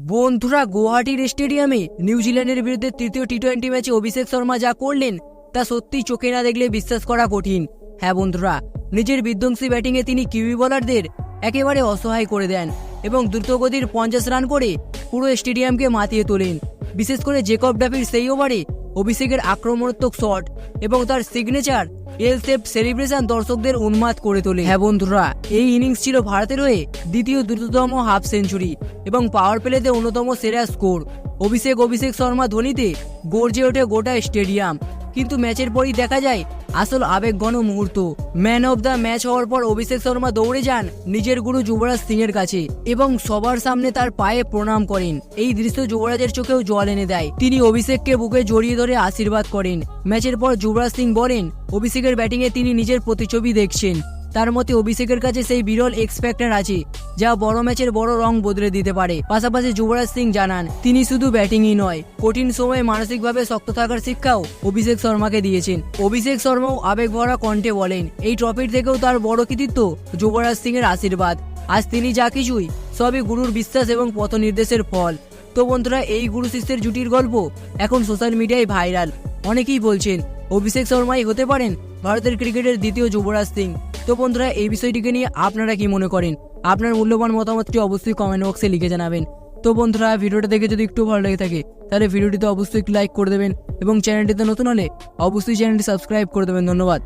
বন্ধুরা, গুয়াহাটির স্টেডিয়ামে নিউজিল্যান্ডের বিরুদ্ধে তৃতীয় টি-20 ম্যাচে অভিষেক শর্মা যা করলেন তা সত্যিই চোখে না দেখলে বিশ্বাস করা কঠিন। হ্যাঁ বন্ধুরা, নিজের বিধ্বংসী ব্যাটিংয়ে তিনি কিউই বোলারদের একেবারে অসহায় করে দেন এবং দ্রুতগতির 50 রান করে পুরো স্টেডিয়ামকে মাতিয়ে তোলেন। বিশেষ করে জেকব ডাফির সেই ওভারে অভিষেকের আক্রমণাত্মক শট এবং তার সিগনেচার এল শেপ সেলিব্রেশন দর্শকদের উন্মাদ করে তোলে। হ্যাঁ বন্ধুরা, এই ইনিংস ছিল ভারতের হয়ে দ্বিতীয় দ্রুততম হাফ সেঞ্চুরি এবং পাওয়ার প্লেতে অন্যতম সেরা স্কোর। অভিষেক শর্মা ধোনিতে গর্জে ওঠে গোটা স্টেডিয়াম। কিন্তু ম্যাচের পরই দেখা যায় আসল আবেগঘন মুহূর্ত। ম্যান অফ দ্য ম্যাচ হওয়ার পর অভিষেক শর্মা দৌড়ে যান নিজের গুরু যুবরাজ সিং এর কাছে এবং সবার সামনে তার পায়ে প্রণাম করেন। এই দৃশ্য যুবরাজের চোখেও জল এনে দেয়। তিনি অভিষেককে বুকে জড়িয়ে ধরে আশীর্বাদ করেন। ম্যাচের পর যুবরাজ সিং বলেন, অভিষেকের ব্যাটিংয়ে তিনি নিজের প্রতিচ্ছবি দেখছেন। তার মতে অভিষেকের কাছে সেই বিরল এক্স ফ্যাক্টর আছে যা বড় ম্যাচের বড় রং বদলে দিতে পারে। পাশাপাশি যুবরাজ সিং জানান, তিনি শুধু ব্যাটিংই নয়, কঠিন সময়ে মানসিকভাবে শক্ত থাকার শিক্ষাও অভিষেক শর্মাকে দিয়েছেন। অভিষেক শর্মাও আবেগভরা কণ্ঠে বলেন, এই ট্রফির থেকেও তার বড় কৃতিত্ব যুবরাজ সিং এর আশীর্বাদ। আজ তিনি যা কিছুই সবই গুরুর বিশ্বাস এবং পথ নির্দেশের ফল। তো বন্ধুরা, এই গুরু শিষ্যের জুটির গল্প এখন সোশ্যাল মিডিয়ায় ভাইরাল। অনেকেই বলছেন অভিষেক শর্মাই হতে পারেন ভারতের ক্রিকেটের দ্বিতীয় যুবরাজ সিং। তো বন্ধুরা, এই বিষয়টিকে নিয়ে আপনারা কি মনে করেন? আপনার মূল্যবান মতামতটি অবশ্যই কমেন্ট বক্সে লিখে জানাবেন। তো বন্ধুরা, ভিডিওটা দেখে যদি একটু ভালো লেগে থাকে তাহলে ভিডিওটিতে অবশ্যই একটু লাইক করে দেবেন এবং চ্যানেলটিতে নতুন হলে অবশ্যই চ্যানেলটি সাবস্ক্রাইব করে দেবেন। ধন্যবাদ।